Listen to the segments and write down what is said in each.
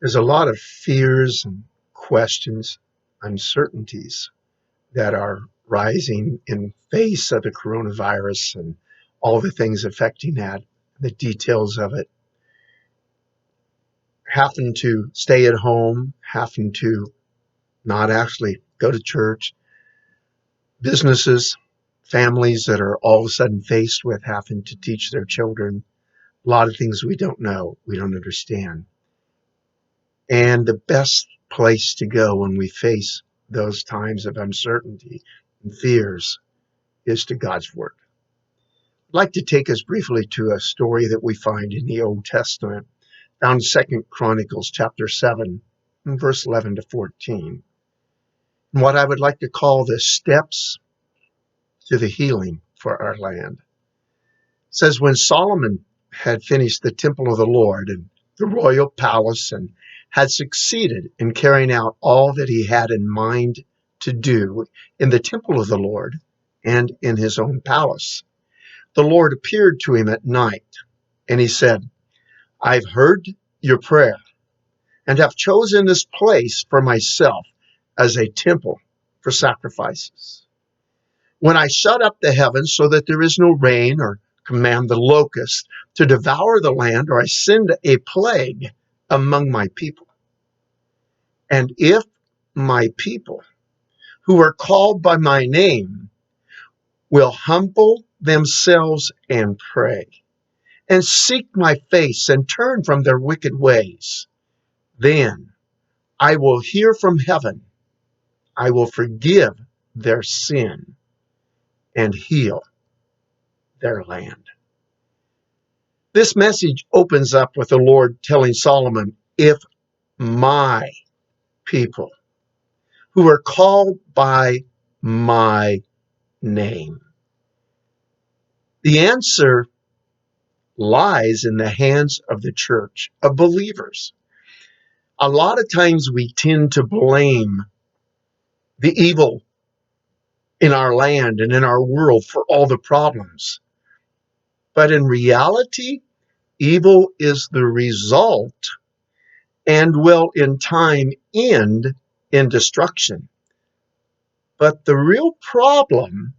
There's a lot of fears and questions, uncertainties that are rising in face of the coronavirus and all the things affecting that, the details of it. Having to stay at home, having to not actually go to church, businesses, families that are all of a sudden faced with having to teach their children a lot of things we don't know, we don't understand. And the best place to go when we face those times of uncertainty and fears is to God's Word. I'd like to take us briefly to a story that we find in the Old Testament, found in 2 Chronicles chapter 7, verse 11 to 14. And what I would like to call the steps to the healing for our land. It says, when Solomon had finished the temple of the Lord and the royal palace and had succeeded in carrying out all that he had in mind to do in the temple of the Lord and in his own palace, the Lord appeared to him at night, and he said, I've heard your prayer and have chosen this place for myself as a temple for sacrifices. When I shut up the heavens so that there is no rain, or command the locusts to devour the land, or I send a plague among my people. And if my people, who are called by my name, will humble themselves and pray, and seek my face and turn from their wicked ways, then I will hear from heaven, I will forgive their sin and heal their land. This message opens up with the Lord telling Solomon, if my people who are called by my name. The answer lies in the hands of the church, of believers. A lot of times we tend to blame the evil in our land and in our world for all the problems. But in reality, evil is the result and will in time end in destruction. But the real problem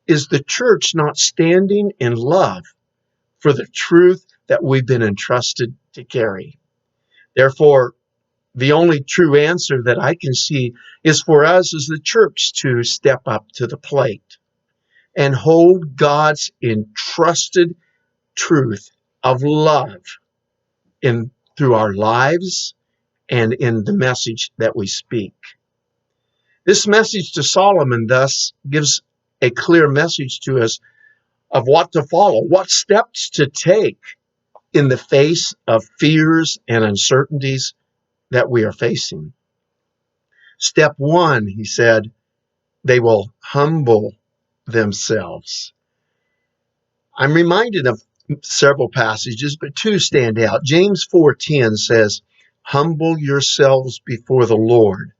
is the church not standing in love for the truth that we've been entrusted to carry. Therefore, the only true answer that I can see is for us as the church to step up to the plate and hold God's entrusted truth of love in through our lives and in the message that we speak. This message to Solomon thus gives a clear message to us of what to follow, what steps to take in the face of fears and uncertainties that we are facing. Step one, he said, they will humble themselves. I'm reminded of several passages, but two stand out. James 4:10 says, humble yourselves before the Lord,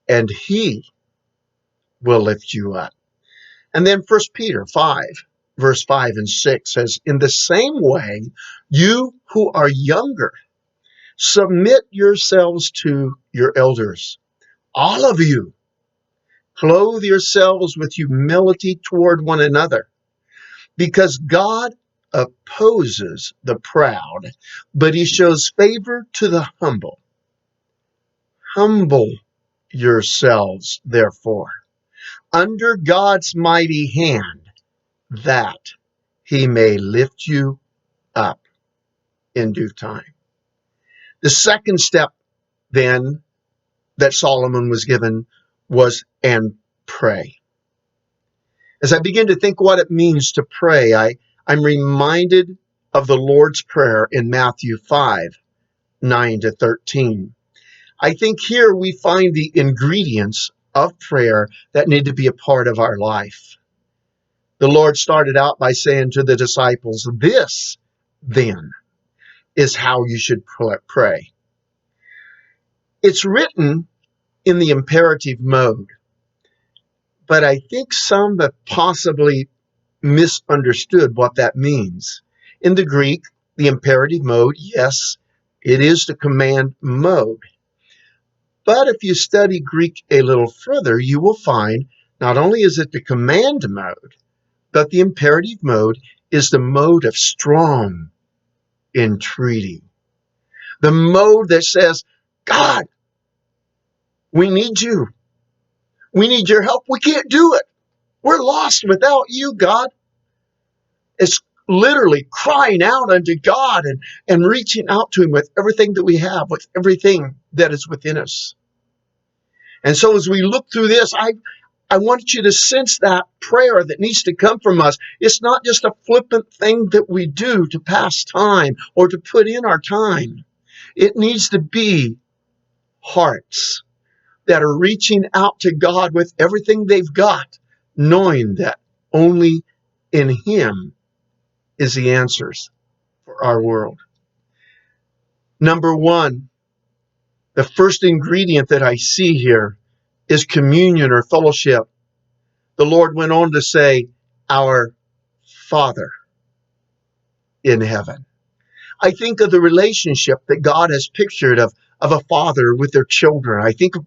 and he will lift you up. And then 1 Peter 5, verse 5 and 6 says, in the same way, you who are younger, submit yourselves to your elders. All of you, clothe yourselves with humility toward one another, because God opposes the proud, but he shows favor to the humble. Humble yourselves, therefore, under God's mighty hand, that he may lift you up in due time. The second step, then, that Solomon was given was, and pray. As I begin to think what it means to pray, I'm reminded of the Lord's Prayer in Matthew 5, 9 to 13. I think here we find the ingredients of prayer that need to be a part of our life. The Lord started out by saying to the disciples, this, then, is how you should pray. It's written in the imperative mode, but I think some have possibly misunderstood what that means. In the Greek, the imperative mode, yes, It is the command mode. But if you study Greek a little further, you will find not only is it the command mode, but the imperative mode is the mode of strong entreaty. The mode that says, God, we need you. We need your help. We can't do it. We're lost without you, God. It's literally crying out unto God and reaching out to him with everything that we have, with everything that is within us. And so as we look through this, I want you to sense that prayer that needs to come from us. It's not just a flippant thing that we do to pass time or to put in our time. It needs to be hearts that are reaching out to God with everything they've got, knowing that only in him is the answers for our world. Number one, the first ingredient that I see here is communion or fellowship. The Lord went on to say, our Father in heaven. I think of the relationship that God has pictured of a father with their children. I think of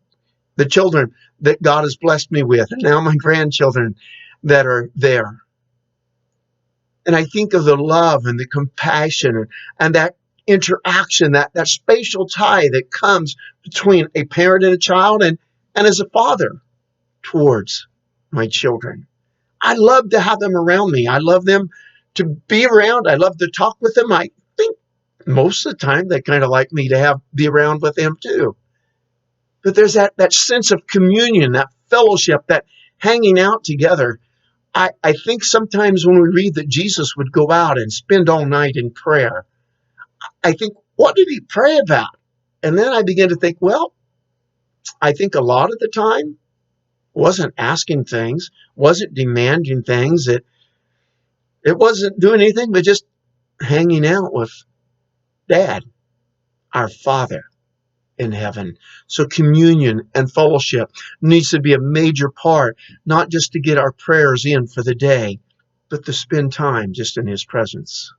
the children that God has blessed me with, and now my grandchildren that are there. And I think of the love and the compassion and that interaction, that spatial tie that comes between a parent and a child and as a father towards my children. I love to have them around me. I love them to be around. I love to talk with them. I think most of the time they kind of like me to be around with them too. But there's that sense of communion, that fellowship, that hanging out together. I think sometimes when we read that Jesus would go out and spend all night in prayer, I think, what did he pray about? And then I begin to think, well, I think a lot of the time wasn't asking things, wasn't demanding things. It wasn't doing anything but just hanging out with Dad, our Father in heaven. So communion and fellowship needs to be a major part, not just to get our prayers in for the day, but to spend time just in his presence.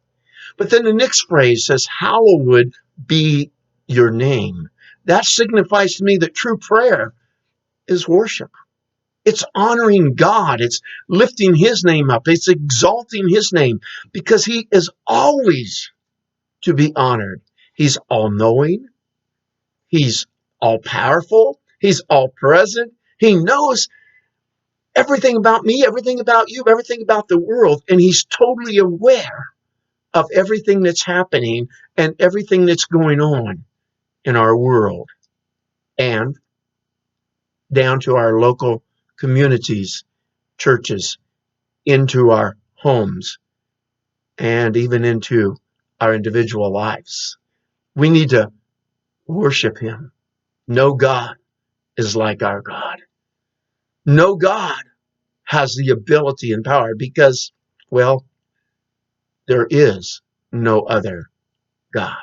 But then the next phrase says, hallowed be your name. That signifies to me that true prayer is worship. It's honoring God. It's lifting his name up. It's exalting his name because he is always to be honored. He's all-knowing. He's all-powerful. He's all-present. He knows everything about me, everything about you, everything about the world, and he's totally aware of everything that's happening and everything that's going on in our world and down to our local communities, churches, into our homes, and even into our individual lives. We need to worship him. No God is like our God. No God has the ability and power because, well, there is no other God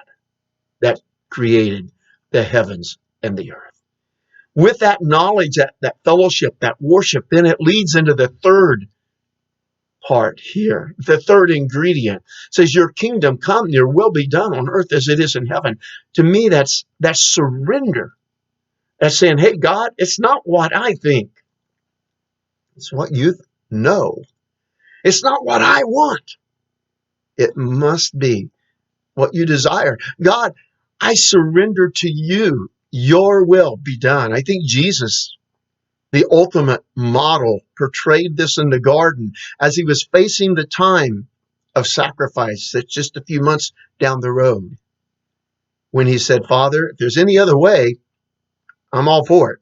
that created the heavens and the earth. With that knowledge, that fellowship, that worship, then it leads into the third part here. The third ingredient says, your kingdom come, your will be done on earth as it is in heaven. To me, that's surrender. That's saying, hey, God, it's not what I think. It's what you know. It's not what I want. It must be what you desire. God, I surrender to you. Your will be done. I think Jesus, the ultimate model, portrayed this in the garden as he was facing the time of sacrifice that's just a few months down the road. When he said, Father, if there's any other way, I'm all for it.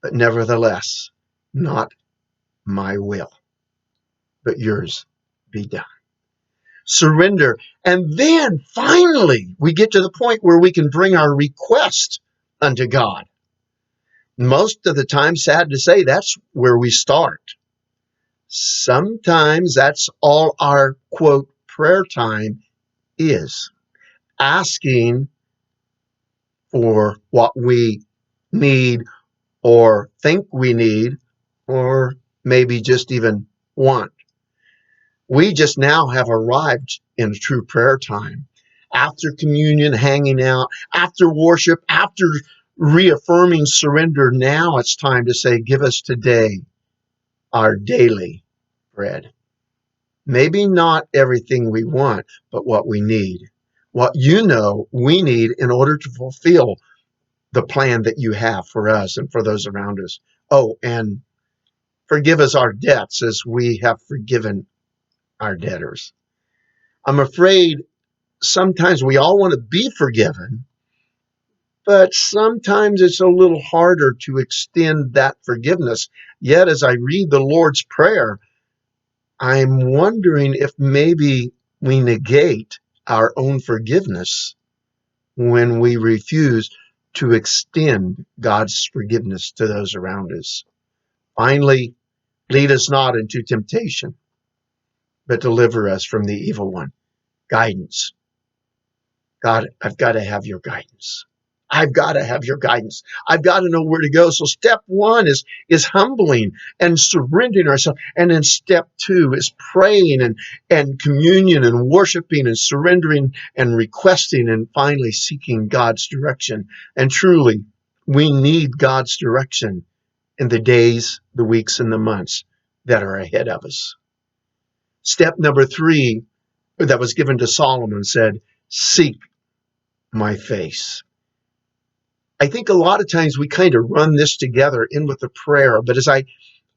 But nevertheless, not my will, but yours be done. Surrender. And then finally, we get to the point where we can bring our request unto God. Most of the time, sad to say, that's where we start. Sometimes that's all our, quote, prayer time is. Asking for what we need or think we need or maybe just even want. We just now have arrived in a true prayer time. after communion, hanging out, after worship, after reaffirming surrender. Now it's time to say, give us today our daily bread. Maybe not everything we want, but what we need. What you know we need in order to fulfill the plan that you have for us and for those around us. Oh, and forgive us our debts as we have forgiven our debtors. I'm afraid sometimes we all want to be forgiven, but sometimes it's a little harder to extend that forgiveness. Yet, as I read the Lord's Prayer, I'm wondering if maybe we negate our own forgiveness when we refuse to extend God's forgiveness to those around us. Finally, lead us not into temptation, but deliver us from the evil one. Guidance. God, I've got to have your guidance. I've got to have your guidance. I've got to know where to go. So step one is humbling and surrendering ourselves. And then step two is praying and communion and worshiping and surrendering and requesting and finally seeking God's direction. And truly, we need God's direction in the days, the weeks, and the months that are ahead of us. Step number three that was given to Solomon said, seek my face. I think a lot of times we kind of run this together in with the prayer, but as I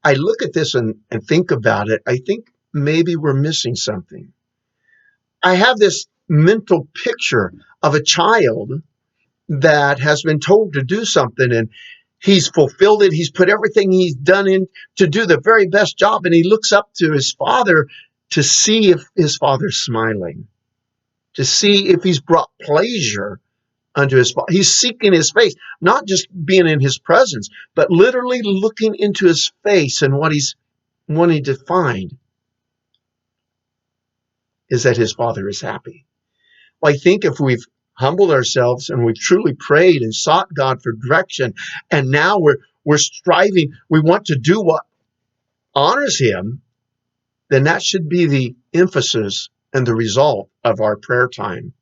look at this and think about it, I think maybe we're missing something. I have this mental picture of a child that has been told to do something and he's fulfilled it. He's put everything he's done in to do the very best job. And he looks up to his father to see if his father's smiling, to see if he's brought pleasure unto his father. He's seeking his face, not just being in his presence, but literally looking into his face. And what he's wanting to find is that his father is happy. Well, I think if we've humbled ourselves and we've truly prayed and sought God for direction, and now we're striving, we want to do what honors him, then that should be the emphasis and the result of our prayer time.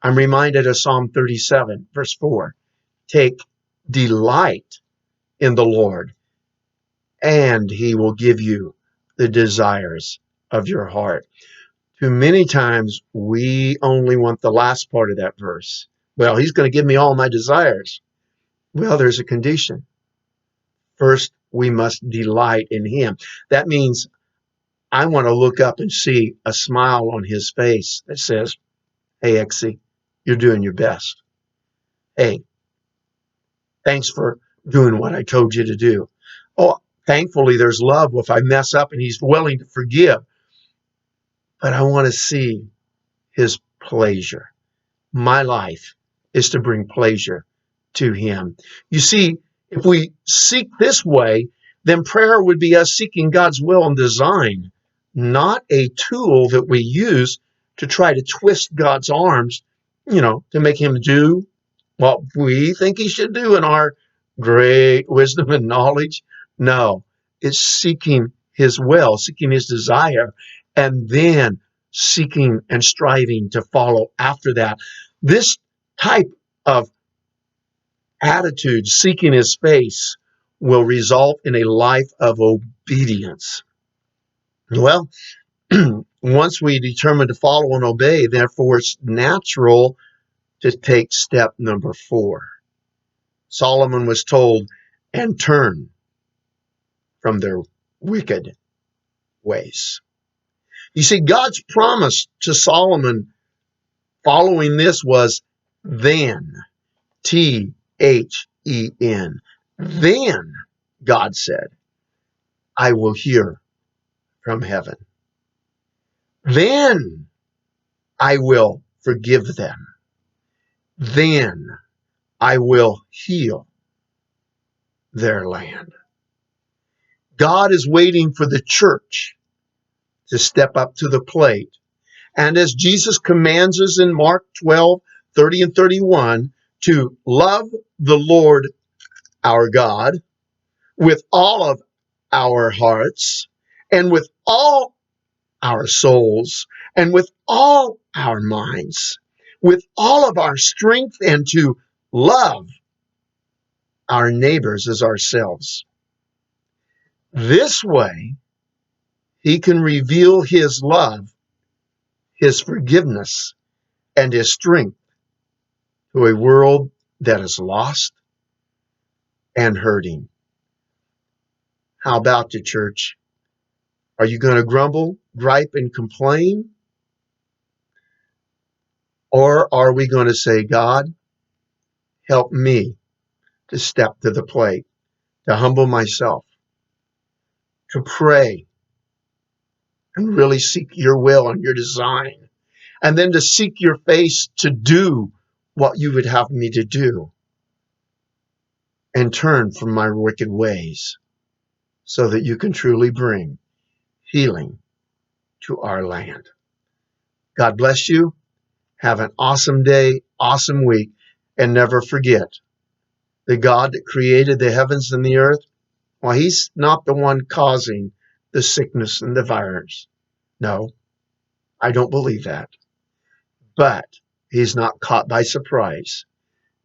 I'm reminded of Psalm 37, verse 4. Take delight in the Lord, and he will give you the desires of your heart. Too many times we only want the last part of that verse. Well, he's going to give me all my desires. Well, there's a condition. First, we must delight in him. That means I want to look up and see a smile on his face that says, hey, Exie, you're doing your best. Hey, thanks for doing what I told you to do. Oh, thankfully, there's love if I mess up and he's willing to forgive. But I want to see his pleasure. My life is to bring pleasure to him. You see, if we seek this way, then prayer would be us seeking God's will and design, not a tool that we use to try to twist God's arms, to make him do what we think he should do in our great wisdom and knowledge. No, it's seeking his will, seeking his desire, and then seeking and striving to follow after that. This type of attitude, seeking his face, will result in a life of obedience. Well, once we determine to follow and obey, therefore it's natural to take step number 4. Solomon was told, and turn from their wicked ways. You see, God's promise to Solomon following this was then, Then. Then, God said, I will hear from heaven. Then I will forgive them. Then I will heal their land. God is waiting for the church to step up to the plate. And as Jesus commands us in Mark 12:30 and 31, to love the Lord our God with all of our hearts and with all our souls and with all our minds, with all of our strength and to love our neighbors as ourselves. This way, he can reveal his love, his forgiveness, and his strength to a world that is lost and hurting. How about you, church? Are you going to grumble, gripe, and complain? Or are we going to say, God, help me to step to the plate, to humble myself, to pray, and really seek your will and your design, and then to seek your face to do what you would have me to do, and turn from my wicked ways so that you can truly bring healing to our land. God bless you. Have an awesome day, awesome week, and never forget the God that created the heavens and the earth. Well, he's not the one causing the sickness and the virus. No, I don't believe that. But he's not caught by surprise.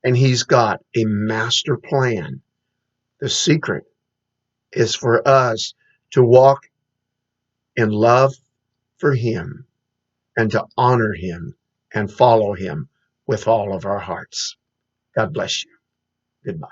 And he's got a master plan. The secret is for us to walk in love for him and to honor him and follow him with all of our hearts. God bless you. Goodbye.